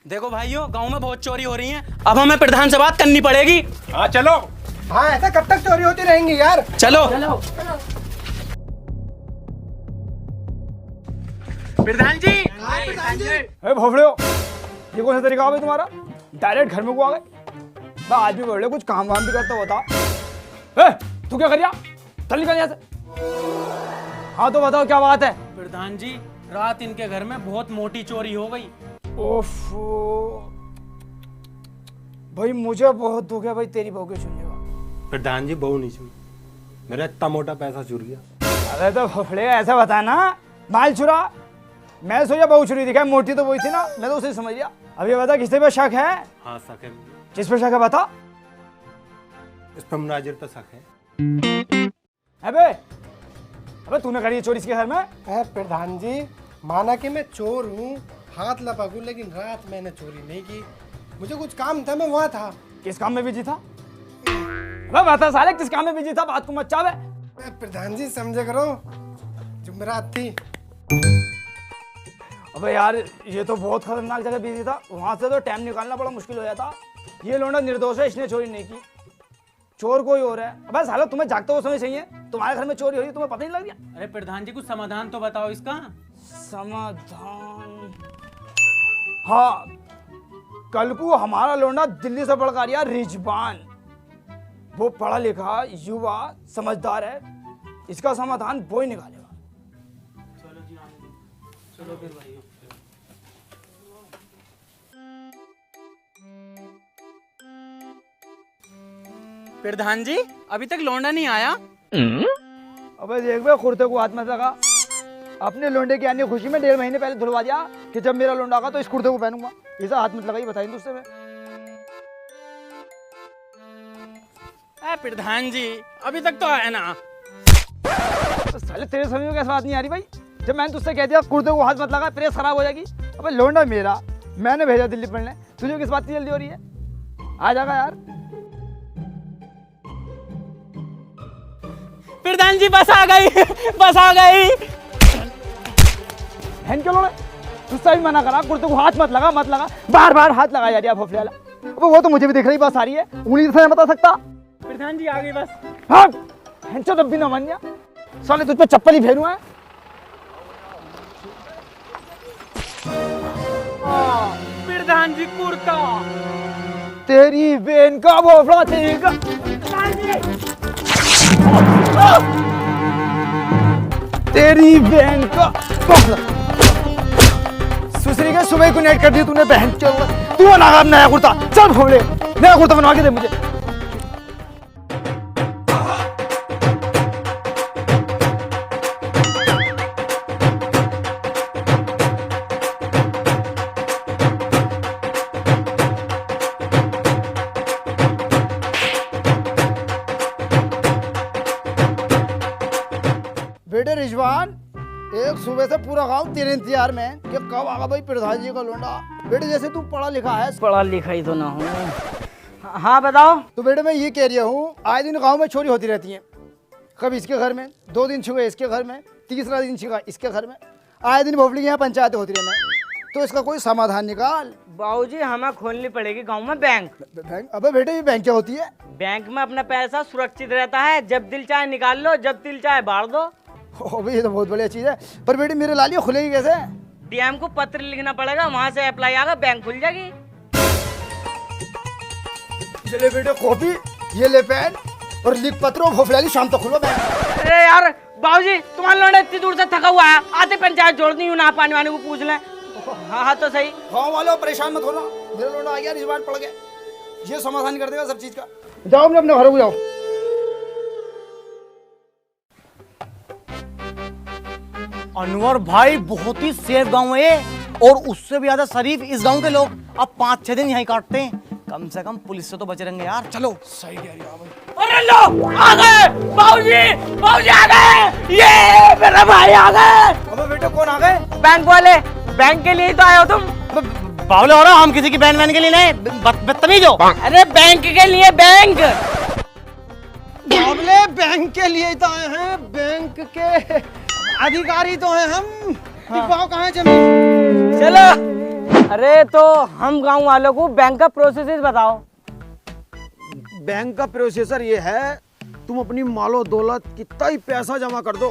देखो भाइयों, गांव में बहुत चोरी हो रही है, अब हमें प्रधान से बात करनी पड़ेगी। हाँ चलो। हाँ, ऐसा कब तक चोरी होती रहेंगी यार। चलो। प्रधान जी। अरे भोफड़े हो, ये कौन सा तरीका है तुम्हारा? डायरेक्ट घर में को आ गए। बा आदमी बोले कुछ काम वाम भी करता होता। तू क्या कर रहा? चल निकल यहाँ से। हाँ तो बताओ क्या बात है? प्रधान जी, रात इनके घर में बहुत मोटी चोरी हो गई। ओफो भाई, मुझे बहुत दुख है भाई तेरी बहू के सुनने का। प्रधान जी बहू नहीं सुनी, मेरा इतना मोटा पैसा चुर गया। अरे तो भोफड़े ऐसा बता ना, माल चुरा। मैं सोचा बहू चुरी दिखा, मोटी तो वही थी ना, मैं तो उसे समझ गया। अब ये बता किससे पे शक है? हाँ शक है मुझे। किस पे शक है बता। इस पर मुनाजिर पे शक है। अबे अबे तूने करी है चोरी इसके घर में? प्रधान जी, माना कि मैं चोर हूँ, हाथ लपकूं, लेकिन रात मैंने चोरी नहीं की। मुझे कुछ काम था, मैं वहाँ था। किस काम में बिजी था? अबे बता साले, किस काम में बिजी था? बात को मत चावे। प्रधान जी समझे करो, जुमेरात थी। अबे यार, ये तो बहुत खतरनाक जगह बिजी था, वहां से तो टाइम निकालना बड़ा मुश्किल हो जाता। ये लौंडा निर्दोष है, इसने चोरी नहीं की, चोर कोई और है। अबे साला, तुम्हें जागते हुए समय चाहिए, तुम्हारे घर में चोरी हो रही, तुम्हें पता नहीं लग गया? अरे प्रधान जी, कुछ समाधान तो बताओ इसका। समाधान? हाँ, कल को हमारा लौंडा दिल्ली से पढ़कर आया रिजवान, वो पढ़ा लिखा युवा समझदार है, इसका समाधान वो ही निकालेगा। चलो जी, चलो फिर भाइयों। प्रधान जी, अभी तक लौंडा नहीं आया। अबे देख बे, कुर्ते को हाथ मत लगा। अपने लोंडे की आने खुशी में 1.5 महीने पहले धुलवा दिया कि जब मेरा लोंडा आगा तो इस कुर्ते को पहनूंगा। ऐसा हाथ मत लगाई, बताइए दोस्तों में। प्रधान जी, अभी तक तो आया ना। तो साले तेरे समझ में कैसे बात नहीं आ रही भाई? जब मैंने तुझसे कह दिया कुर्ते को हाथ मत लगा, प्रेस खराब हो जाएगी। अबे लोंडा मेरा, मैंने भेजा दिल्ली पढ़ने, तुझे किस बात की जल्दी हो रही है? आ जाएगा यार। प्रधान जी, बस आ गई, बस आ गई। हैन क्यों लोड़े? तुझसे भी मना करा, कुर्ते को हाथ मत लगा, मत लगा, बार बार हाथ लगा जा रही है भोफले वाला। अबे वो तो मुझे भी दिख रही, बस आ रही है, उंगली से बता सकता। प्रधान जी, आ गई बस। हाँ, हैंचो तब भी ना मान गया। साले तुझ पे चप्पल ही फेरूं है। प्रधान जी, कुर्ता। तेरी बहन का भोफड़ा तेरी। तेरी बहन का सुसरी के सुबह को नेट कर दी तूने बहन। तू ना नया कुर्ता, चल भोले नया कुर्ता बनवा के दे मुझे। बेटे रिजवान, एक सुबह से पूरा गांव तेरे इंतजार में कि कब आगा भाई प्रधान जी का लोंडा। बेटे जैसे तू पढ़ा लिखा है। पढ़ा लिखा ही तो ना हूँ। हाँ बताओ। तो बेटे मैं ये कह रहा हूँ, आए दिन गांव में चोरी होती रहती है। कभी इसके घर में, 2 दिन छुए इसके घर में, तीसरा दिन छिगा इसके घर में, आए दिन भोपली के यहाँ पंचायतें होती रहना। तो इसका कोई समाधान निकाल। बाबूजी, हमें खोलनी पड़ेगी गांव में बैंक। बैंक? अबे बेटे ये बैंक क्या होती है? बैंक में अपना पैसा सुरक्षित रहता है, जब दिल चाहे निकाल लो, जब दिल चाहे बाढ़ दो। अबे ये तो बहुत बढ़िया चीज है, पर बेटे मेरे लालियो खुलेगी कैसे? डीएम को पत्र लिखना पड़ेगा, वहाँ से अप्लाई आगा, बैंक खुल जाएगी। ये ले बेटे कॉपी, ये ले पेन और लिख पत्र, भोफलाली शाम तक खुलो बैंक। अरे यार बाबूजी, तुम्हारे लौंडा इतनी दूर से थका हुआ है, आते पंचायत जोड़ दी हूँ, ना पानी वाने को पूछ लें। हाँ हाँ तो सही। गाँव वालों परेशान मत होना, मेरा लोंडा आ गया, रिजवान पड़ गया, ये समाधान कर देगा सब चीज का। जाओ अपने घर को जाओ। अनवर भाई, बहुत ही सेफ गांव है, और उससे भी ज्यादा शरीफ इस गांव के लोग। अब 5-6 दिन यहीं काटते हैं, कम से कम पुलिस से तो बचे रहेंगे यार। चलो। सही कह रही है। अरे लो, आ गए बाबूजी, बाबूजी आ गए, ये मेरा भाई आ गए। अबे बेटे कौन आ गए? बैंक वाले। बैंक के लिए ही तो आए हो तुम? बावले हो रहा, हम किसी की बहन बहन के लिए नहीं, बदतमीज हो। अरे बैंक के लिए, बैंक। बाबले बैंक के लिए तो आए हैं, बैंक के अधिकारी तो हैं हम। दिखाओ कहाँ है जमीन। चलो अरे तो हम गांव वालों को बैंक का प्रोसेस बताओ। बैंक का प्रोसेसर ये है, तुम अपनी मालो दौलत कितना ही पैसा जमा कर दो,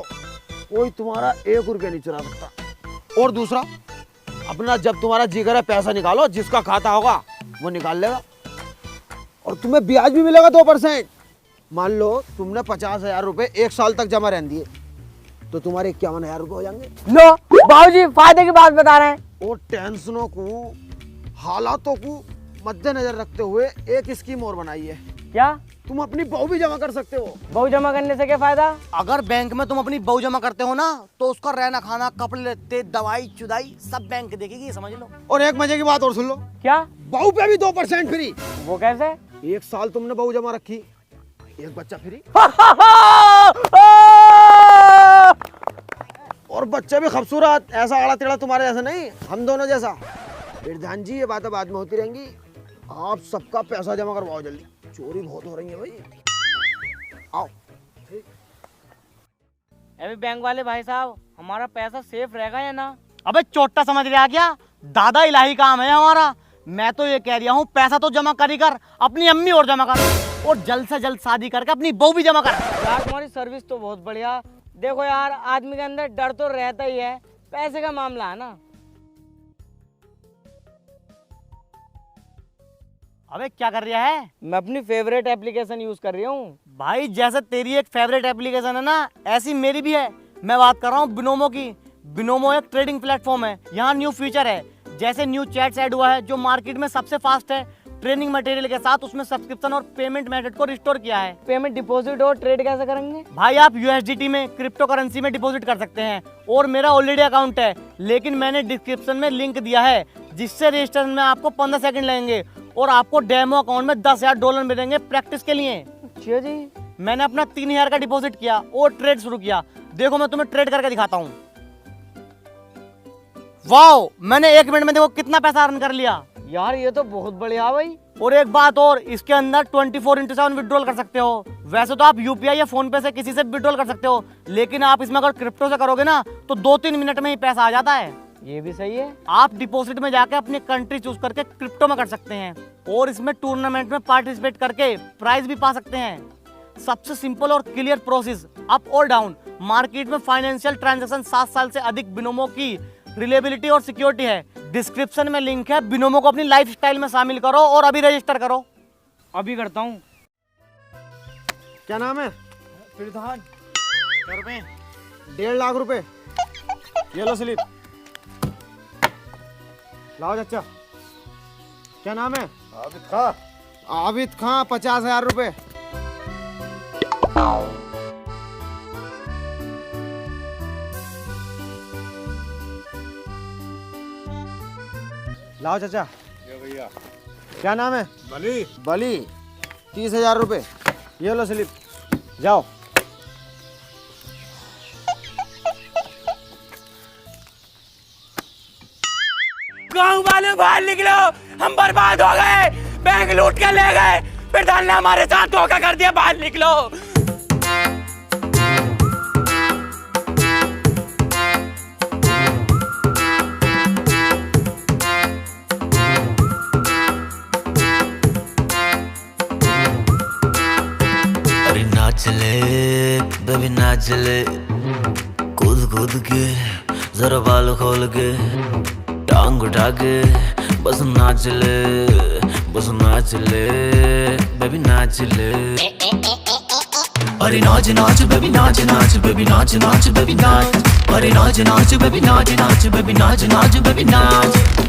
कोई तुम्हारा 1 रुपया नहीं चुरा सकता। और दूसरा, अपना जब तुम्हारा जी करे पैसा निकालो, जिसका खाता होगा वो निकाल लेगा और तुम्हें ब्याज भी मिलेगा 2%। मान लो तुमने 50,000 रुपए 1 साल तक जमा रहने दिए तो तुम्हारे 51,000 रुपए हो जाएंगे। लो बाबूजी फायदे की बात बता रहे हैं। और टेंशनों को, हालातों को मद्देनजर रखते हुए एक स्कीम और बनाई है। क्या? तुम अपनी बहू भी जमा कर सकते हो। बहू जमा करने से क्या फायदा? अगर बैंक में तुम अपनी बहू जमा करते हो ना तो उसका रहना खाना, कपड़े लत्ते, दवाई चुदाई सब बैंक देखेगी, समझ लो। और एक मजे की बात और सुन लो, क्या? बहू पे भी 2% फ्री। वो कैसे? 1 साल तुमने बहू जमा रखी, 1 बच्चा फ्री। और बच्चे भी खूबसूरत, ऐसा आड़ा टेढ़ा तुम्हारे जैसा नहीं, हम दोनों जैसा। प्रधान जी ये बातें बाद में होती रहेंगी, आप सबका पैसा जमा करवाओ जल्दी, चोरी बहुत हो रही है भाई। आओ। अभी बैंक वाले भाई साहब, हमारा पैसा सेफ रहेगा या ना? अबे चोटा समझ रहा क्या? दादा इलाही काम है हमारा। मैं तो ये कह रहा हूँ पैसा तो जमा कर ही कर, अपनी अम्मी और जमा कर, और जल्द से जल्द शादी करके अपनी बहू भी जमा कर। यार तुम्हारी सर्विस तो बहुत बढ़िया। देखो यार, आदमी के अंदर डर तो रहता ही है, पैसे का मामला है ना। अबे क्या कर रहा है? मैं अपनी फेवरेट एप्लीकेशन यूज कर रही हूँ। भाई जैसे तेरी एक फेवरेट एप्लीकेशन है ना, ऐसी मेरी भी है। मैं बात कर रहा हूँ बिनोमो की। बिनोमो एक ट्रेडिंग प्लेटफॉर्म है। यहाँ न्यू फीचर है, जैसे न्यू चैट्स ऐड हुआ है जो मार्केट में सबसे फास्ट है। ट्रेनिंग मटेरियल के साथ उसमें सब्सक्रिप्शन और पेमेंट मेथड को रिस्टोर किया है। पेमेंट डिपॉजिट और ट्रेड कैसे करेंगे? भाई आप USDT में, क्रिप्टो करेंसी में डिपॉजिट कर सकते हैं। और मेरा ऑलरेडी अकाउंट है, लेकिन मैंने डिस्क्रिप्शन में लिंक दिया है जिससे रजिस्ट्रेशन में आपको 15 सेकंड लगेंगे और आपको डेमो अकाउंट में $10,000 मिलेंगे प्रैक्टिस के लिए। अच्छा जी। मैंने अपना 3,000 का डिपॉजिट किया और ट्रेड शुरू किया। देखो मैं तुम्हें ट्रेड करके दिखाता हूँ। वाओ, मैंने 1 मिनट में देखो कितना पैसा अर्न कर लिया। यार ये तो बहुत बढ़िया भाई। और एक बात और, इसके अंदर 24/7 विड्रॉल कर सकते हो। वैसे तो आप UPI या फोन पे से किसी से विड्रॉल कर सकते हो, लेकिन आप इसमें अगर क्रिप्टो से करोगे ना तो 2-3 मिनट में ही पैसा आ जाता है। ये भी सही है। आप डिपॉजिट में जाके अपनी कंट्री चूज करके क्रिप्टो में कर सकते हैं और इसमें टूर्नामेंट में पार्टिसिपेट करके प्राइज भी पा सकते हैं। सबसे सिंपल और क्लियर प्रोसेस, अप और डाउन। मार्केट में फाइनेंशियल ट्रांजैक्शन 7 साल से अधिक बिनोमो की रिलेबिलिटी और सिक्योरिटी है। डिस्क्रिप्शन में लिंक है, बिनोमो को अपनी लाइफस्टाइल में शामिल करो और अभी रजिस्टर करो। अभी करता हूँ। क्या नाम है? प्रधान। क्या रुपए? 1.5 लाख रुपए। ये लो स्लिप। लाओ चाचा। क्या नाम है? आबिद खां। आबिद खां, 50,000 रुपए। लाओ चाचा। भैया। क्या नाम है? बली। बली, 30,000 रुपए। ये लो स्लिप, जाओ। गांव वाले बाहर निकलो, हम बर्बाद हो गए, बैंक लूट के ले गए, प्रधान ने हमारे साथ धोखा कर दिया, बाहर निकलो। अरे नाच ले बेबी नाच ले, कूद कूद के जरा बाल खोल के, टांग उठा के बस नाच ले, बस नाच ले बेबी नाच ले। अरे नाच नाच बेबी नाच नाच बेबी नाच नाच बेबी नाच। अरे नाच नाच बेबी नाच नाच बेबी नाच नाच बेबी नाच।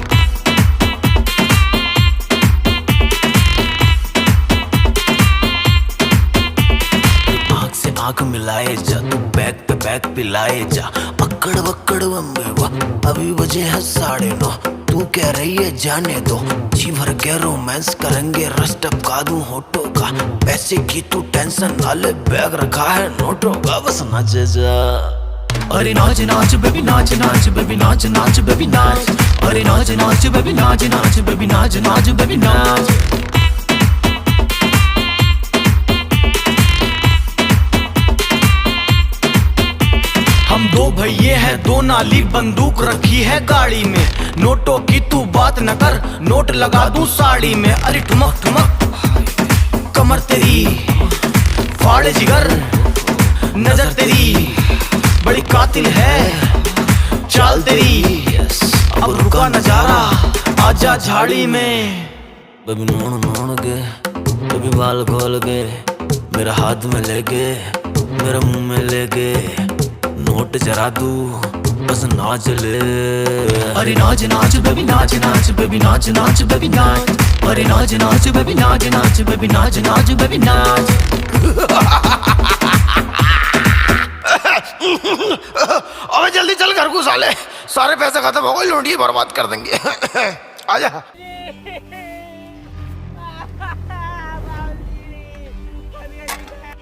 आंख मिलाए जा, तू बैक पे बैक पिलाए जा, अक्कड़ वक्कड़ बम्बे वाह, अभी बजे हैं 9:30। तू कह रही है जाने दो, जी भर के रोमांस करेंगे, रस टपका दूं होठों का, पैसे की तू टेंशन ना ले, बैग रखा है नोटों का, बस नाच जा। अरे नाच नाच बेबी नाच नाच बेबी नाच नाच बेबी नाच। अरे नाच नाच बेबी नाच नाच बेबी नाच नाच बेबी नाच। हम दो भैये है, दो नाली बंदूक रखी है गाड़ी में। नोटों की तू बात न कर, नोट लगा दूं साड़ी में। अरे ठुमक ठुमक कमर तेरी, फाड़े जिगर नजर तेरी, बड़ी कातिल है चाल तेरी। अब रुका नजारा, आजा झाड़ी में। बेबी नोन नोन के, बेबी बाल खोल के, मेरा हाथ में लेके, मेरा मुंह में लेके, नोट जरा दू बस नाच ले। अरे नाच नाच बेबी नाच नाच, बेबी नाच नाच बेबी नाच। अरे नाच नाच बेबी नाच नाच, बेबी नाच नाच बेबी नाच। अबे जल्दी चल घर को साले, सारे पैसे खत्म हो गए, लौंडिये बर्बाद कर देंगे। आजा।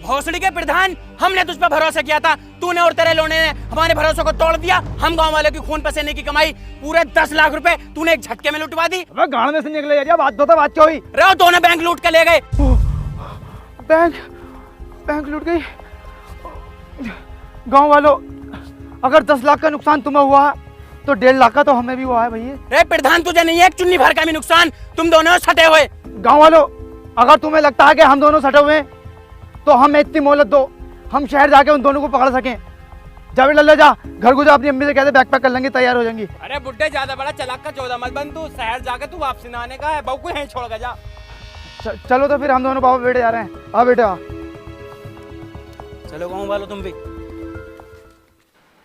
भोसड़ी के प्रधान, हमने तुझ पर भरोसा किया था, तूने और तेरे लोने ने हमारे भरोसे को तोड़ दिया। हम गांव वालों की खून पसीने की कमाई पूरे 10 लाख रुपए तूने एक झटके में लुटवा दी। अबे गाड़ में से निकले यार, बात तो बात क्या हुई? रहो, दोनों बैंक लूट के ले गए। बैंक लूट गई। गांव वालों, अगर 10 लाख का नुकसान तुम्हें हुआ तो 1.5 लाख का तो हमें भी हुआ है भैया। रे प्रधान, तुझे नहीं है एक चुन्नी भर का भी नुकसान, तुम दोनों सटे हुए। गांव वालों, अगर तुम्हें लगता है कि हम दोनों सटे हुए हैं तो हमें इतनी मोहलत दो, हम शहर जाके उन दोनों को पकड़ सकें। जावेद लल्ला, जा घर को जा, अपनी अम्मी से कहते बैग पैक कर लेंगे, तैयार हो जाएंगी। अरे बुड्ढे, ज्यादा बड़ा चलाक का चौदह मत बन, तू शहर जाके तू वापसी ना आने का है, बहू को यहीं छोड़ के जा। चलो तो फिर हम दोनों बाबा बेटे जा रहे हैं। आ बेटे आ। चलो गाँव वालों तुम भी।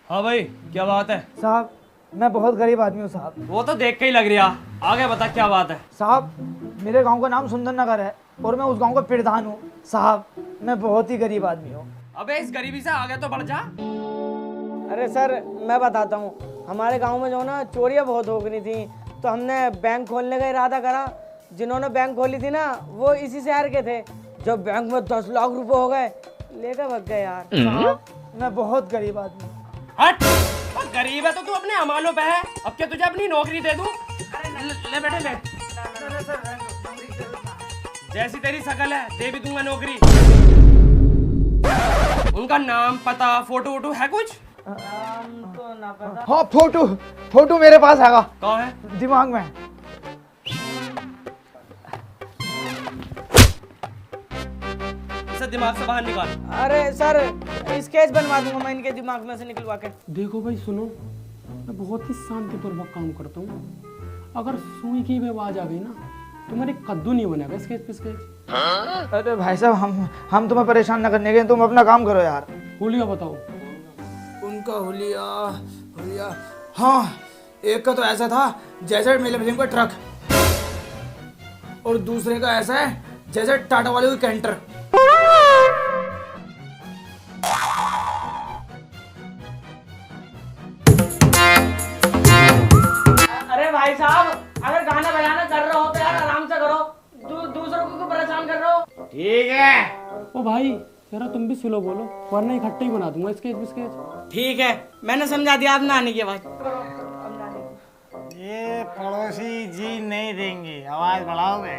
हाँ भाई, क्या बात है? साहब, मैं बहुत गरीब आदमी हूँ साहब। वो तो देख के ही लग रहा। आगे बता क्या बात है? साहब, मेरे गांव का नाम सुंदर नगर है और मैं उस गांव का प्रधान हूँ। साहब, मैं बहुत ही गरीब आदमी हूँ। अबे इस गरीबी से आगे तो बढ़ जा। अरे सर, मैं बताता हूँ, हमारे गांव में जो ना चोरियाँ बहुत हो गई थी, तो हमने बैंक खोलने का इरादा करा। जिन्होंने बैंक खोली थी ना, वो इसी शहर के थे। जब बैंक में 10 लाख रुपए हो गए, लेकर भाग गए यार। साहब, मैं बहुत गरीब आदमी हूँ। हट, और गरीब है तो तू अपने अमालों पे है, अब क्या तुझे अपनी नौकरी दे दूं? ले बेटे ले। जैसी तेरी शकल है, दे भी दूंगा नौकरी। उनका नाम, पता, फोटो वोटो है कुछ? तो ना पता। हाँ, फोटो मेरे पास है। कहाँ है? दिमाग में। इसे दिमाग से बाहर निकाल। अरे सर, स्केच बनवा दूंगा मैं इनके दिमाग में से निकलवा के। देखो भाई सुनो, मैं बहुत ही शांतिपूर्वक काम करता हूँ। अगर सुई की भी आवाज आ गई ना तो मेरे कद्दू नहीं बनेगा स्केच पे स्केच। अरे भाई साहब, हम तुम्हें परेशान न करने के, तुम अपना काम करो यार। हुलिया बताओ। उनका हुलिया, हाँ, एक का तो ऐसा था जैसे मेले फिल्म का ट्रक, और दूसरे का ऐसा है जैसे टाटा वाले की कैंटर। अरे भाई साहब, अगर गाना बजाना कर रहे हो तो यार आराम से करो, दूसरों को क्यों परेशान कर रहे हो? ठीक है। ओ भाई जरा तुम भी स्लो बोलो, वरना इकट्ठे ही बना दूंगा स्केच स्केच। ठीक है, मैंने समझा दिया, आप नहाने की आवाज। ये पड़ोसी जी नहीं देंगे, आवाज बढ़ाओगे।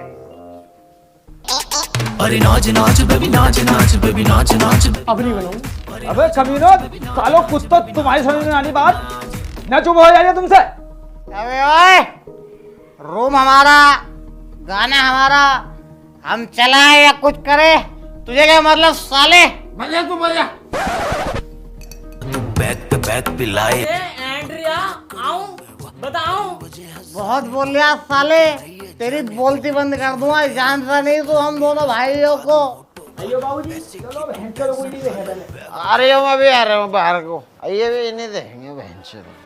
अरे नाच नाच बेबी नाच नाच, बेबी नाच नाच। अब नहीं बनाऊं। अबे कमीनो, सालो कुछ तो तुम्हारी समझ में आनी बात, ना चुप हो जाइए तुमसे। अबे ओए, रूम हमारा, गाना हमारा, हम चलाए या कुछ करे, तुझे क्या मतलब साले? भैया तू भैया, तू बैक पे बैक पिलाए। एंड्रिया, आऊं बताऊं? बहुत बोल लिया साले, तेरी बोलती बंद कर दूंगा। जानता नहीं तू हम दोनों भाइयों को? अयो बाबूजी, चलो बहन चलो, कोई नहीं देखे पहले। अरे मैं अभी आ रहा हूँ बाहर को, ये भी इन्हें देखेंगे बहन से।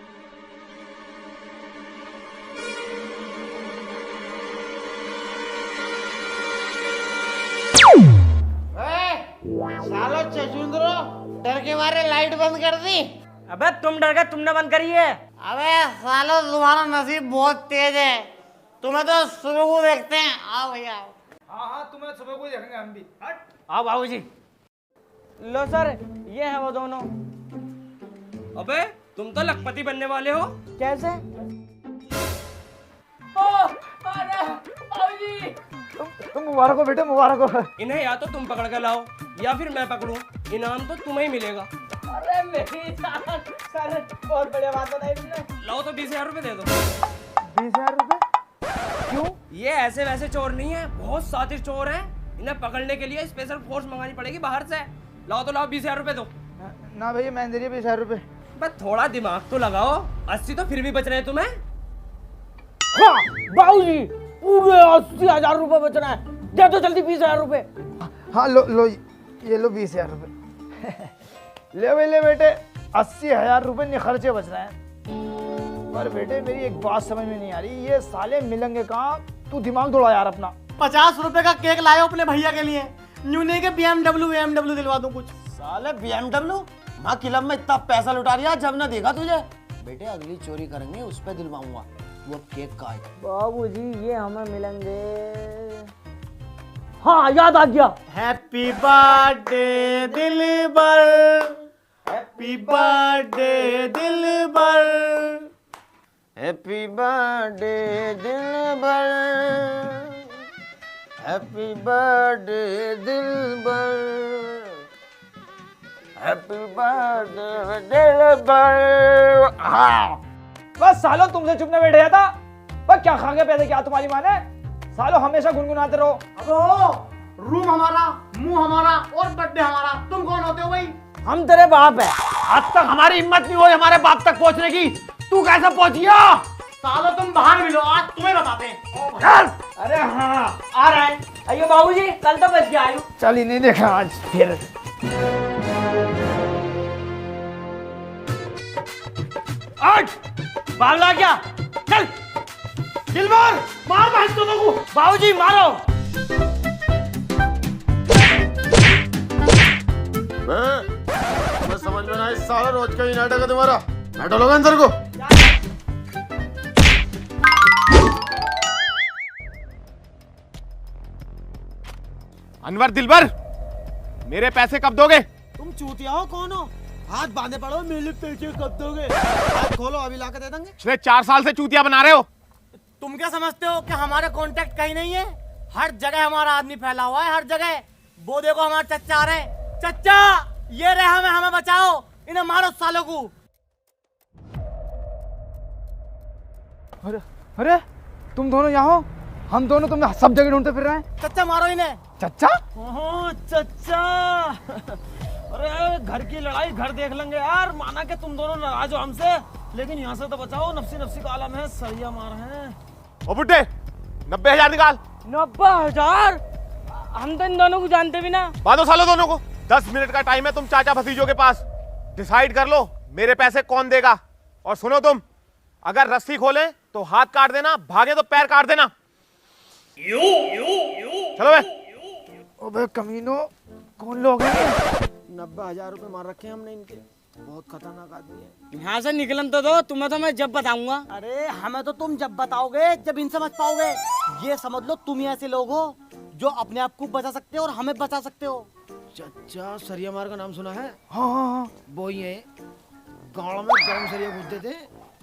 सालो चचुंदरो, डर के मारे लाइट बंद कर दी। अबे तुम डर गए, तुमने बंद करी है। अबे सालो तुम्हारा नसीब बहुत तेज है, तुम्हें तो सुबह को देखते हैं। आओ भैया आओ। हाँ, तुम्हें सुबह को देखेंगे हम भी। आओ बाबूजी। लो सर, ये है वो दोनों। अबे तुम तो लखपति बनने वाले हो। कैसे? तुम मुबारक हो बेटे, मुबारक हो। इन्हें या तो तुम पकड़ कर लाओ या फिर मैं पकड़ूं, इनाम तो तुम्हें ही मिलेगा। अरे मेरी जान सर, बहुत बढ़िया बात बताई तुमने। लो तो 20,000 रुपए दे दो। 20,000 रुपए? क्यों? ये ऐसे वैसे चोर नहीं है, बहुत सातिर चोर हैं। इन्हें पकड़ने के लिए स्पेशल फोर्स मंगानी पड़ेगी बाहर से। लाओ तो लाओ, 20,000 रुपए दो। ना भैया, मैंने दे दिए 20,000 रुपए। बस थोड़ा दिमाग तो लगाओ, 80 तो फिर भी बच रहे हैं तुम्हें। हाँ बाबूजी, पूरे 80,000 रुपए बच रहा है। दे दो जल्दी 20,000 रुपए। हाँ लो ये लो 20,000 रुपए। ले बेटे, 80,000 रुपए निखर्चे बच रहे हैं। पर बेटे मेरी एक बात समझ में नहीं आ रही, ये साले मिलेंगे कहाँ? तू दिमाग दौड़ा यार अपना। 50 रुपए का केक लाए अपने भैया के लिए, न्यू नहीं के BMW दिलवा दूं कुछ। साले BMW माँ क्लब में इतना पैसा लुटा रिया, जब ना देखा तुझे। बेटे अगली चोरी करेंगे उस पे दिलवाऊंगा, वो केक का है। बाबूजी ये हमें मिलेंगे। हाँ याद आ गया। हैप्पी बर्थडे दिलबर, हैप्पी बर्थडे दिलबर, हैप्पी बर्थडे दिलबर, हैप्पी बर्थडे दिलबर, हैप्पी बर्थडे दिलबर। हाँ बस सालों तुमसे चुप न बैठ गया था। बस क्या खा के पैसे क्या तुम्हारी माँ ने? सालों हमेशा गुनगुनाते रहो। अब रूम हमारा, मुंह हमारा और बर्थडे हमारा। तुम कौन होते हो भाई? हम तेरे बाप है। आज तक हमारी हिम्मत नहीं हुई हमारे बाप तक पहुंचने की, तू कैसे पहुंचिया? सालो तुम बाहर मिलो, आज तुम्हें बताते हैं। अरे हाँ, आ रहा है। अयो बाबूजी, कल तो बच गया। आयु चल ही नहीं देखा आज फिर। आज बावला क्या? चल दिलबर, मार भैंसों को। बाबूजी मारो। मैं समझ में ना, इस सारा रोज का ही नाटक है तुम्हारा। हटो लोग अंदर को। अनवर, दिलबर, मेरे पैसे कब दोगे? तुम चूतिया हो, कौन हो? हाथ बांधे पड़ो, मेरे पैसे कब दोगे? हाथ खोलो, अभी लाके दे देंगे। पिछले 4 साल से चूतिया बना रहे हो। तुम क्या समझते हो कि हमारे कांटेक्ट कहीं नहीं है? हर जगह हमारा आदमी फैला हुआ है, हर जगह। वो देखो हमारे चच्चा आ रहे हैं। चच्चा ये रहे, हमें बचाओ, इन्हें मारो सालों को। अरे तुम दोनों यहाँ हो? हम दोनों तुम्हें सब जगह ढूंढते फिर रहे हैं। चच्चा मारो इन्हें। चच्चा? ओह चच्चा, अरे घर की लड़ाई घर देख लेंगे यार। माना कि तुम दोनों नाराज हो हमसे, लेकिन यहाँ से तो बचाओ, नफसी नफसी का आलम है, सरिया मार है। ओ बुड्ढे, 90,000 निकाल। 90,000? हम तो इन दोनों को जानते भी ना। बांधो सालों दोनों को। 10 मिनट का टाइम है तुम चाचा भतीजों के पास। डिसाइड कर लो मेरे पैसे कौन देगा। और सुनो तुम, अगर रस्सी खोले तो हाथ काट देना, भागे तो पैर काट देना। चलो बे। ओबे कमीनो, कौन लोग हैं? 90,000 रुपए मार रखे हैं हमने इनके। बहुत खतरनाक आदमी है। यहाँ से निकलन तो दो, तुम्हें तो मैं जब बताऊंगा। अरे हमें तो तुम जब बताओगे, जब इनसे बच पाओगे। ये समझ लो तुम ही ऐसे लोग हो जो अपने आप को बचा सकते हो और हमें बचा सकते हो। चच्चा सरिया मार का नाम सुना है? हाँ। वो ही है, गाँव में गर्म सरिया कूदते थे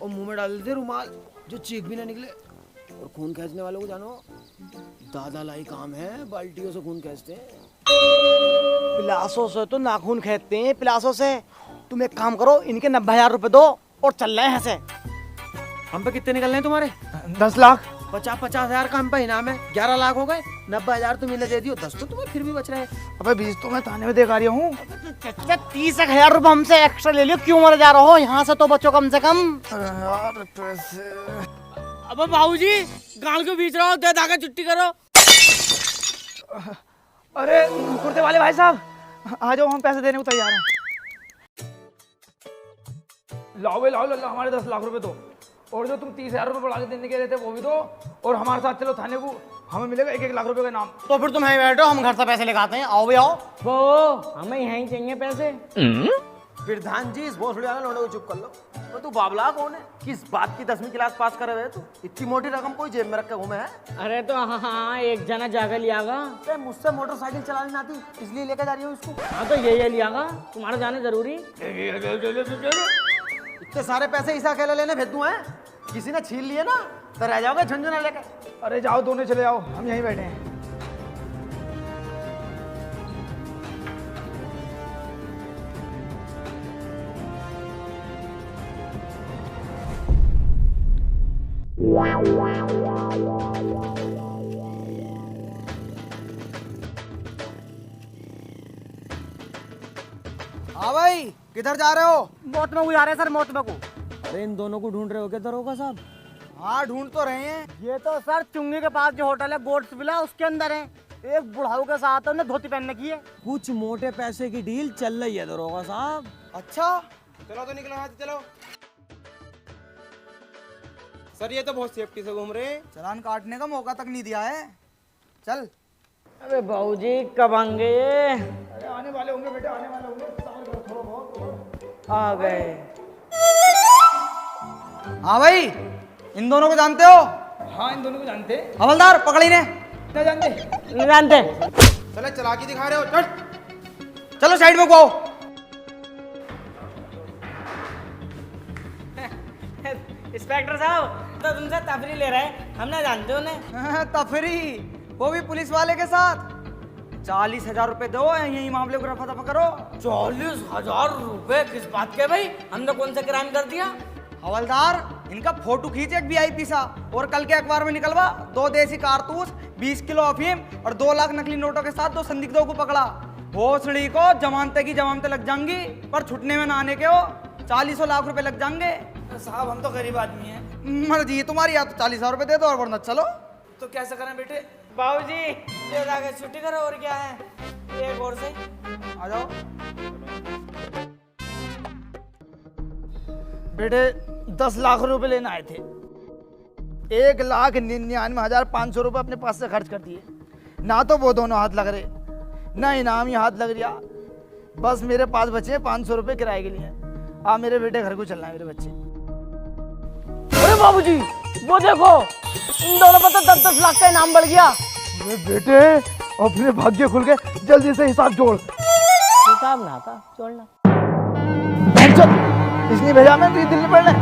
और मुंह में डाल देते रुमाल, जो चीख भी ना निकले। और खून खींचने वालों को जानो, दादा लाई काम है, बाल्टियों से खून खींचते हैं। पिलासों से तो नाखून खींचते हैं, पिलासों से। तुम एक काम करो, इनके 90,000 रुपए दो और चल रहे हैं ऐसे। हम पे कितने निकलने हैं तुम्हारे? 10 लाख। 50,000 का हम पे इनाम है, 11 लाख हो गए। 90,000 तुम इन्हें दे दियो, 10 तो तुम्हें फिर भी बच रहे हैं। अबे 20 तो मैं थाने में देख आ रही हूँ। चच्चा 30,000 रुपए हमसे एक्स्ट्रा ले लियो, क्यों मर जा रहे हो? यहाँ से तो बचो कम से कम। यार पैसे। अब बाबूजी गाल को बीच रहा हो, दे दागा छुट्टी करो। अरे कुर्ते वाले भाई साहब, आ जाओ, हम पैसे देने को तैयार हैं। लाओ भाई, लाओ हमारे 10 लाख रुपए दो। और जो तुम 30,000 रुपए बढ़ा के देने के रहे थे वो भी दो। और हमारे साथ चलो थाने को, हमें मिलेगा 1-1 लाख रुपए का इनाम। तो फिर तुम यहीं बैठो, हम घर से पैसे लेके आते हैं। आओ भी आओ। वो हमें यहीं चाहिए पैसे। प्रधान जी, इस भोसड़ी वाले लौंडे को चुप कर लो। तो तू बाबला कौन है? किस बात की 10वीं क्लास पास करे हुए तू? इतनी मोटी रकम कोई जेब में रख के घूमे है? अरे तो हाँ, एक जना जाकर लियागा। मुझसे मोटरसाइकिल चलानी ना आती, इसलिए लेकर जा रही हूँ इसको। हाँ तो ये लियागा, तुम्हारा जाना जरूरी। इतने सारे पैसे इस अकेले लेने भेज दूं हैं? किसी ने छीन लिए ना तो रह जाओगे झुंझुना लेके। अरे जाओ, दोनों चले जाओ, हम यहीं बैठे हैं। किधर जा रहे हो? मौत में जा रहे हैं सर, मौत में को। अरे इन दोनों को ढूंढ रहे हो क्या दरोगा साहब? हाँ ढूंढ तो रहे हैं। ये तो सर चुंगी के पास जो होटल है गोड्स विला, उसके अंदर है। एक बुढ़ाऊ के साथ है, उन्हें धोती पहनने की है। कुछ मोटे पैसे की डील चल रही है दरोगा साहब। अच्छा, चलो तो निकलो यहाँ से, चलो। सर ये तो बहुत सेफ्टी से घूम रहे हैं। चालान काटने का मौका तक नहीं दिया है। चल। अरे बाबूजी कब आएंगे ये? आने वाले होंगे बेटे, आने वाले होंगे, सब्र करो थोड़ा बहुत। आ गए। हाँ भाई, इन दोनों को जानते हो? हाँ इन दोनों को जानते। हवलदार पकड़ी ने। क्या जानते? नहीं जानते। चलो चलाकी दिखा रहे हो, चल। चलो साइड में को आओ। इंस्पेक्टर साहब तो तुमसे तफरी ले रहे हैं, हम ना जानते उन्हें। तफरी, वो भी पुलिस वाले के साथ। 40,000 रुपए दो, यही मामले को रफा दफा करो। 40,000 रुपए किस बात के भाई? हमने कौन सा क्राइम कर दिया? हवलदार, इनका फोटो खींच एक VIP सा और कल के अखबार में निकलवा। 2 देसी कारतूस, 20 किलो अफीम और 2 लाख नकली नोटों के साथ 2 संदिग्धों को पकड़ा। भोसड़ी को जमानते की जमानतें लग जाएंगी, पर छुटने में ना आने के हो 40 लाख रुपए लग जाएंगे। साहब हम तो गरीब आदमी हैं। मर्जी तुम्हारी, या तो 40,000 रुपए दे दो और वरना चलो। तो कैसे करें बेटे? बाबूजी ये जाके छुट्टी करो, और क्या है? एक और से आ जाओ बेटे। 10 लाख रुपए लेने आए थे। 1,99,500 रुपए अपने पास से खर्च कर दिए। ना तो वो दोनों हाथ लग रहे, ना इनाम ही हाथ लग रहा। बस मेरे पास बचे हैं 500 रुपए किराए के लिए। आप मेरे बेटे घर को चलना है मेरे बच्चे। अरे बाबूजी वो देखो, इन दोनों पर तो 10-10 लाख का इनाम बढ़ गया। अरे बेटे अपने भाग्य खुल गए, जल्दी से हिसाब जोड़। हिसाब ना था जोड़ना। इसलिए भेजा मैं तुझे दिल्ली पढ़ने।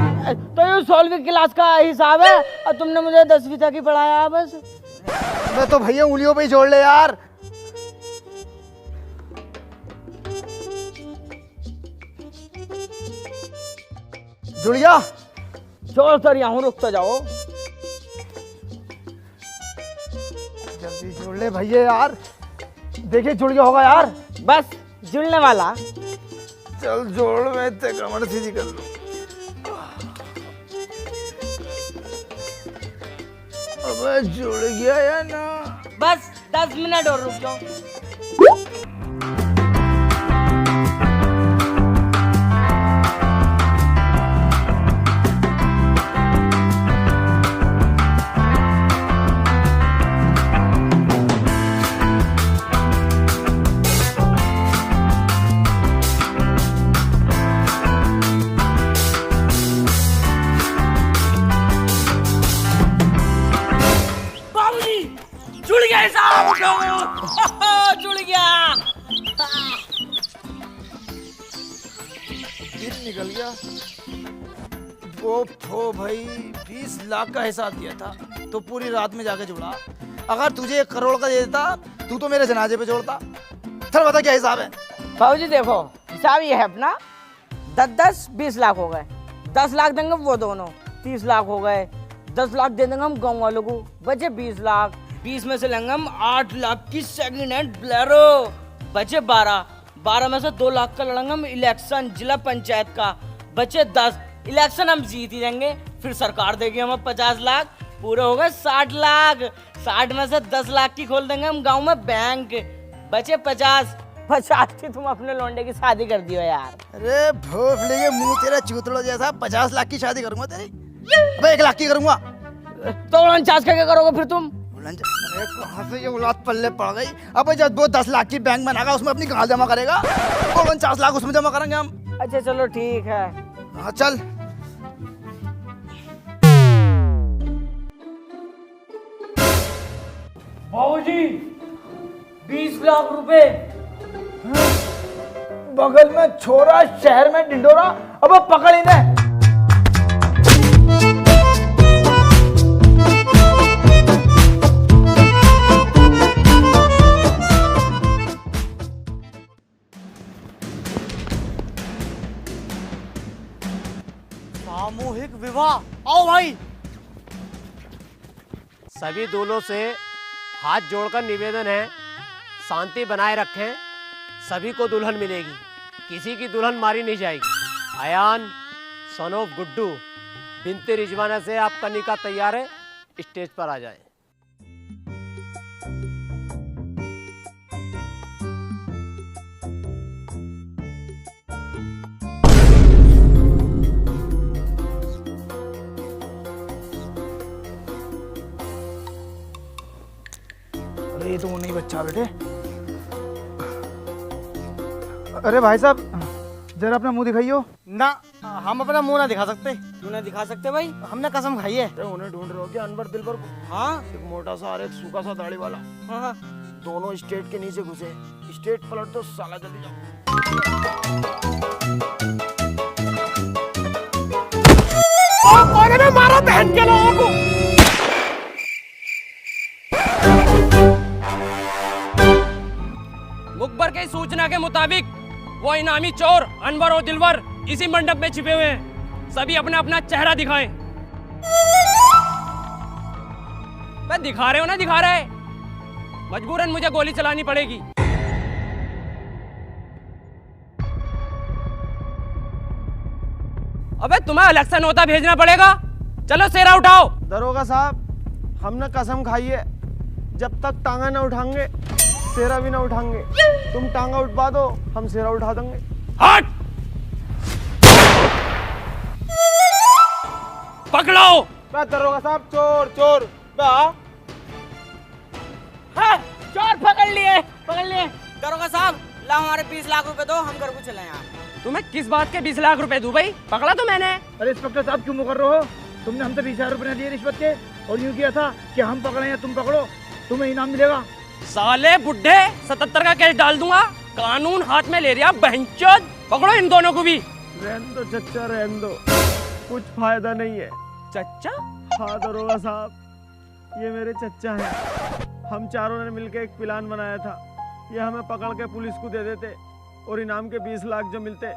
तो ये 16वीं क्लास का हिसाब है और तुमने मुझे 10वीं तक ही पढ़ाया बस। मैं तो भैया उंगलियों पे ही जोड़ ले यार। जुड़ गया? जोड़ कर यहाँ रुक तो जाओ। जल्दी जोड़ ले भैया यार, देखिए जुड़ गया होगा यार। बस जुड़ने वाला। चल जोड़, मैं ते कमर सीधी कर लूं। अबे जुड़ गया या ना? बस 10 मिनट और रुक जाओ। जुड़ गया साहब, जुड़ गया। दिन निकल गया। वो फो भाई 20 लाख का हिसाब दिया था तो पूरी रात में जाके जुड़ा। अगर तुझे 1 करोड़ का दे देता तू तो मेरे जनाजे पे जोड़ता। चल बता क्या हिसाब है? बाबूजी देखो हिसाब ये है अपना, 10-10 20 लाख हो गए। 10 लाख देंगे वो दोनों, 30 लाख हो गए। 10 लाख दे देंगे हम गाँव वालों को, बचे 20 लाख। 20 में से लेंगे हम 8 लाख की सेकंड हैंड ब्लेरो, बचे 12 में से 2 लाख का लड़ेंगे हम इलेक्शन जिला पंचायत का, बचे 10। इलेक्शन हम जीत ही जाएंगे, फिर सरकार देगी हमें 50 लाख, पूरे हो गए 60 लाख। 60 में से 10 लाख की खोल देंगे हम गांव में बैंक, बचे 50 की तुम अपने लौंडे की शादी कर दियो यार। अरे भोसड़ी के मुंह तेरा चूतड़ो जैसा। 50 लाख की शादी करूंगा तेरी? अबे 1 लाख की करूंगा। तो 49 का क्या करोगे फिर तुम? अरे कहाँ से ये औलाद पल्ले पड़ गई। अब जब वो 10 लाख की बैंक बनाएगा उसमें अपनी गाल जमा करेगा, 49 लाख उसमें जमा करेंगे हम। अच्छा चलो ठीक है। हाँ चल। बाबूजी 20 लाख रुपए। बगल में छोरा, शहर में ढिंडोरा। अब पकड़ इन्हें। सामूहिक विवाह। आओ भाई। सभी दूल्हों से हाथ जोड़कर निवेदन है, शांति बनाए रखें, सभी को दुल्हन मिलेगी। किसी की दुल्हन मारी नहीं जाएगी। अयान सन ऑफ गुड्डू बिनते रिजवाना से आपका निकाह तैयार है, स्टेज पर आ जाए। अरे ये तो वो नहीं बच्चा बेटे। अरे भाई साहब जरा अपना मुंह दिखाइयो। ना, हम अपना मुंह ना दिखा सकते। क्यों नहीं दिखा सकते भाई? हमने कसम खाई है। अरे उन्हें ढूंढ रहे हो क्या अनवर दिलबर को? हाँ एक मोटा सा और एक सूखा सा दाढ़ी वाला, हाँ। दोनों स्टेट के नीचे घुसे। स्टेट पलट दो साला, जल्दी जाओ। मारा बहन के लोगों को। मुखबर की सूचना के मुताबिक वो इनामी चोर अनवर और दिलवर इसी मंडप में छिपे हुए हैं। सभी अपना अपना चेहरा दिखाएं। मैं दिखा रहे हो ना, दिखा रहे, मजबूरन मुझे गोली चलानी पड़ेगी। अबे तुम्हें अलग से नोता भेजना पड़ेगा। चलो सेरा उठाओ। दरोगा साहब, हमने कसम खाई है, जब तक टांगा ना उठाएंगे सेरा भी ना उठाएंगे। तुम टांगा उठवा दो, हम सेरा उठा देंगे। हट! पकड़ो। दरोगा साहब, चोर चोर। हाँ, चोर पकड़ लिए, पकड़ लिए। दरोगा साहब लाओ हमारे 20 लाख रुपए दो, हम घर को चले यहाँ। तुम्हें किस बात के 20 लाख रुपए दूं भाई? पकड़ा तो मैंने। अरे इंस्पेक्टर साहब क्यों मुकर रहे हो? तुमने हमसे 20,000 रुपए दिए रिश्वत के और यूं किया था कि हम पकड़े या तुम पकड़ो, तुम्हें इनाम मिलेगा। साले बुड्ढे, 77 का केस डाल दूंगा। कानून हाथ में ले रिया बहनचोद। पकड़ो इन दोनों को भी। रहने दो चच्चा, रहने दो, कुछ फायदा नहीं है। चच्चा? हाँ दरोगा साहब, ये मेरे चच्चा हैं। हम चारों ने मिलकर एक प्लान बनाया था। ये हमें पकड़ के पुलिस को दे देते और इनाम के 20 लाख जो मिलते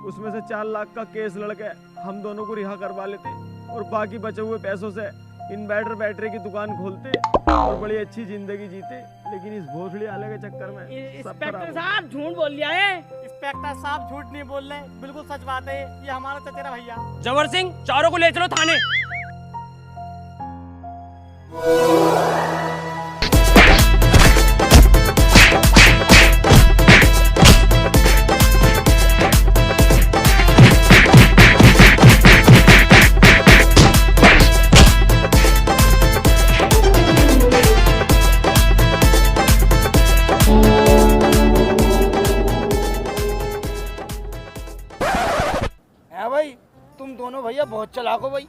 उसमें से 4 लाख का केस लड़के हम दोनों को रिहा करवा लेते और बाकी बचे हुए पैसों से इन्वर्टर बैटरी की दुकान खोलते और बड़ी अच्छी जिंदगी जीते। लेकिन इस भोसड़ी आले के चक्कर में इंस्पेक्टर साहब झूठ बोल लिया है। इंस्पेक्टर साहब झूठ नहीं बोल रहे, बिल्कुल सच बात है। ये हमारा चचेरा भैया। जवर सिंह, चारों को ले चलो थाने। भाई तुम दोनों भैया बहुत चालाक हो भाई।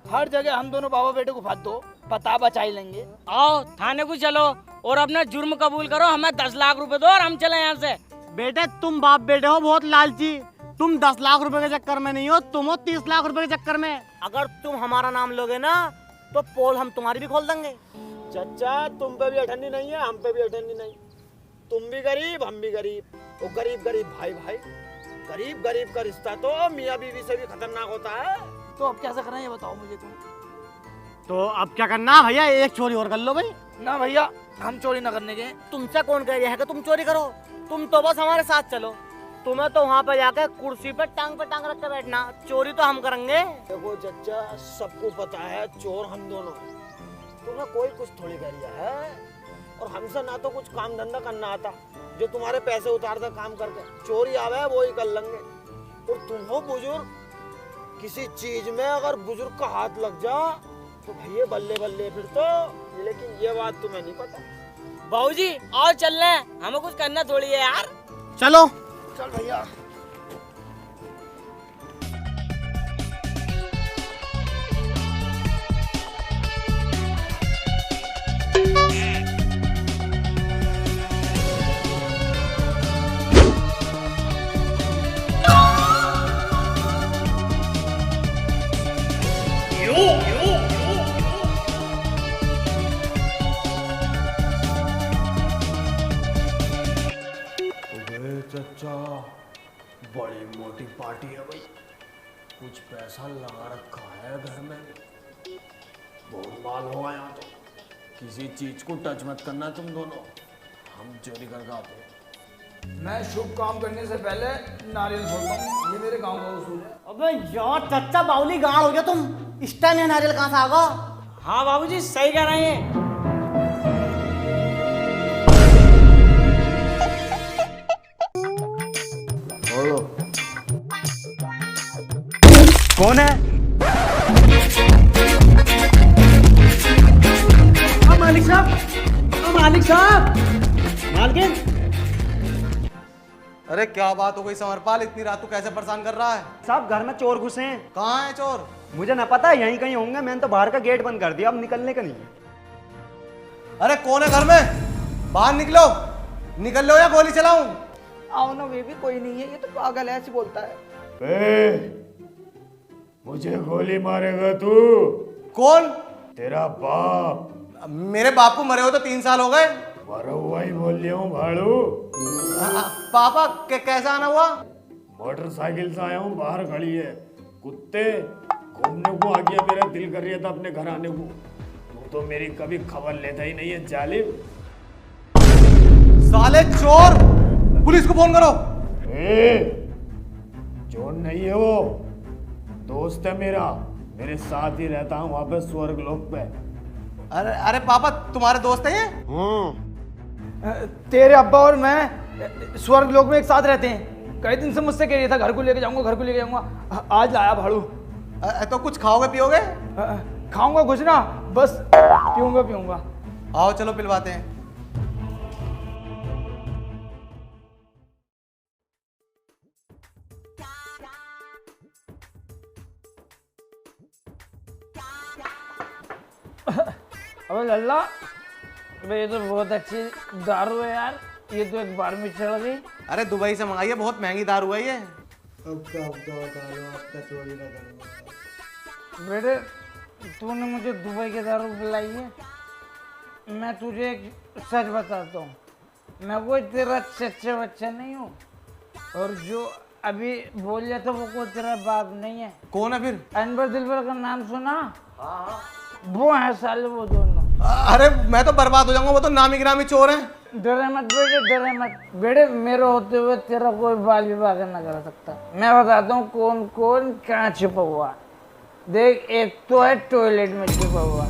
हर जगह हम दोनों बाबा बेटे को फाद दो, पता बचा ही लेंगे। आओ थाने को चलो और अपना जुर्म कबूल करो। हमें 10 लाख रुपए दो और हम चले यहाँ से। बेटे तुम बाप बेटे हो बहुत लालची। तुम 10 लाख रुपए के चक्कर में नहीं हो, तुम हो 30 लाख रुपए के चक्कर में। अगर तुम हमारा नाम लोगे ना तो पोल हम तुम्हारी भी खोल देंगे। चच्चा, तुम पे भी अठन्नी नहीं है, हम पे भी अठन्नी नहीं। तुम भी गरीब, हम भी गरीब। वो गरीब गरीब भाई भाई, गरीब गरीब का रिश्ता तो मियाँ बीवी से भी खतरनाक होता है। तो अब कैसे करना है ये बताओ मुझे तुम। तो अब क्या करना भैया, एक चोरी और कर लो भाई। ना भैया हम चोरी ना करने के। तुमसे कौन कह रहा है कि तुम चोरी करो? तुम तो बस हमारे साथ चलो। तुम्हें तो वहाँ पे जाकर कुर्सी पे टांग रख के बैठना, चोरी तो हम करेंगे। देखो चच्चा, सबको पता है चोर हम दोनों हैं। तुम्हें कोई कुछ थोड़ी कर रिया है और हमसे ना तो कुछ काम धंधा करना आता जो तुम्हारे पैसे उतारते काम करके। चोरी आवे वो ही कर लेंगे। और तुम हो बुजुर्ग, किसी चीज में अगर बुजुर्ग का हाथ लग जा तो भैया बल्ले बल्ले फिर तो। लेकिन ये बात तुम्हें नहीं पता। बाबूजी और चल रहे हैं, हमें कुछ करना थोड़ी है यार। चलो चल भैया। चच्चा, बड़ी मोटी पार्टी है भाई। कुछ पैसा लगा रखा है घर में, बहुत माल होगा यहाँ तो। किसी चीज को टच मत करना तुम दोनों, हम चोरी करके आते हैं। मैं शुभ काम करने से पहले नारियल फोड़ता हूँ, ये मेरे गांव का उसूल है। अबे यार चच्चा बाउली गाड़ हो गया तुम, इस टाइम ये नारियल कहाँ से आ गया? हाँ बाबूजी सही कह रहे हैं। कौन है? मालिक साहब, मालिक साहब, मालकिन। अरे क्या बात हो गई समरपाल, इतनी रात को कैसे परेशान कर रहा है? साहब घर में चोर घुसे हैं। कहाँ है चोर? मुझे ना पता, यहीं कहीं होंगे। मैंने तो बाहर का गेट बंद कर दिया, अब निकलने का नहीं है। अरे कौन है घर में? बाहर निकलो, निकल लो या गोली चलाऊं? आओ ना बेबी, कोई नहीं है, ये तो पागल है, ऐसे बोलता है। मुझे गोली मारेगा तू? कौन? तेरा बाप। मेरे बाप को मरे हो तो 3 साल हो गए। मरा हुआ ही बोल लिया हूँ भाड़ू। पापा कैसा आना हुआ? मोटरसाइकिल से आया हूँ, बाहर खड़ी है। कुत्ते घूमने को आ गया, मेरा दिल कर रहा था अपने घर आने को। तू तो मेरी कभी खबर लेता ही नहीं है जालिम। साले चोर, पुलिस को फोन करो। चोर नहीं है वो, दोस्त है मेरा, मेरे साथ ही रहता हूँ वहां पे स्वर्ग लोक पे। अरे अरे पापा तुम्हारे दोस्त हैं ये? तेरे अब्बा और मैं स्वर्ग लोक में एक साथ रहते हैं। कई दिन से मुझसे कह रहा था घर को लेके जाऊंगा, घर को लेके जाऊंगा। आज लाया भाड़ू। तो कुछ खाओगे पियोगे? खाऊंगा कुछ ना, बस पीऊंगा। आओ चलो पिलवाते हैं। अबे लल्ला, ये तो बहुत अच्छी दारू है यार, ये तो एक बार में चढ़ गई। अरे दुबई से मंगाई है, बहुत महंगी दारू है ये। बेटे तूने मुझे दुबई के दारू पिलाई है, मैं तुझे एक सच बताता हूँ, मैं कोई तेरा चच्चा बच्चा नहीं हूँ, और जो अभी बोल लिया था वो कोई तेरा बाप नहीं है। कौन है फिर? अनवर दिलबर का नाम सुना? वो है साले वो दोनों। अरे मैं तो बर्बाद हो जाऊंगा, वो तो नामी गिरामी चोर हैं। डरे मत बेटे, डरे मत बेटे, मेरे होते हुए तेरा कोई बाल विवाह ना कर सकता। मैं बताता हूँ कौन कौन कहाँ छिपा हुआ। देख, एक तो है टॉयलेट में छिपा हुआ,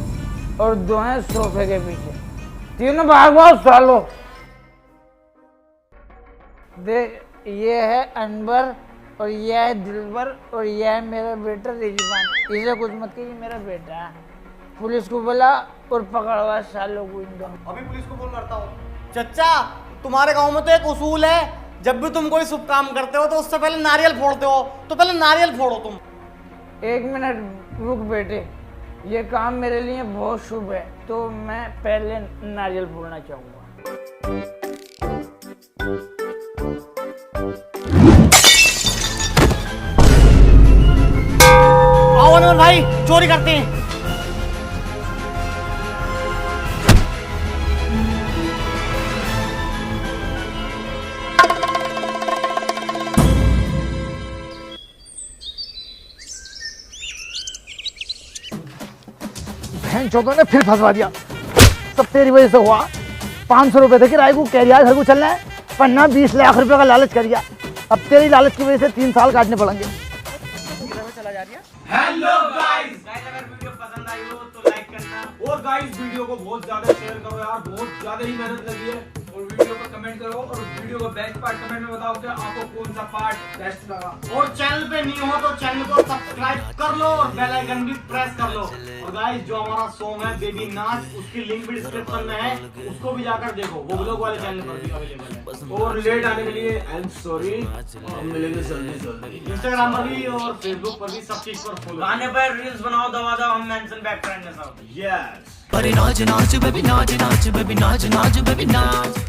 और 2 है सोफे के पीछे, 3 भागो सालो। देख, ये है अनवर, और ये है दिलबर, और ये है मेरा बेटा रिजवान। इसे कुछ मत कीजिए, मेरा बेटा है। पुलिस को बुला और पकड़वा सालों को इन दोनों। अभी पुलिस को फोन करता हूँ। चच्चा तुम्हारे गांव में तो एक उसूल है, जब भी तुम कोई शुभ काम करते हो तो उससे पहले नारियल फोड़ते हो, तो पहले नारियल फोड़ो तुम। 1 मिनट रुक बेटे, ये काम मेरे लिए बहुत शुभ है, तो मैं पहले नारियल फोड़ना चाहूँगा। आओ अनवर भाई, चोरी करते हैं। चौधरी ने फिर फंसवा दिया, सब तेरी वजह से हुआ। 500 रुपए थे किराए को, कह रहा घर को चलना है, पन्ना 20 लाख रुपए का लालच कर दिया। अब तेरी लालच की वजह से 3 साल काटने पड़ेंगे। हेलो गाइस, अगर वीडियो पसंद आई हो तो लाइक करना, और गाइस वीडियो को बहुत ज्यादा शेयर करो यार, बहुत ज्यादा ही मेहनत लगी है। और वीडियो को कमेंट करो, और वीडियो का बेस्ट पार्ट कमेंट में बताओ कि आपको कौन सा पार्ट बेस्ट लगा। और चैनल पे न्यू हो तो चैनल को सब्सक्राइब कर लो और बेल आइकन भी प्रेस कर लो। और गाइस जो हमारा सॉन्ग है बेबी नाच, उसकी लिंक भी डिस्क्रिप्शन में है, उसको भी जाकर देखो, वो ब्लॉग वाले चैनल पर भी अवेलेबल है। और लेट आने के लिए आई एम सॉरी, हम मिलेंगे जल्दी। इंस्टाग्राम पर भी और फेसबुक पर भी सब चीज पर फॉलो। गाने पर रील्स बनाओ, दबा दो, हम मेंशन बैक फ्रेंड में सब। यस। अरे नाच नाच बेबी नाच नाच बेबी नाच नाच बेबी नाच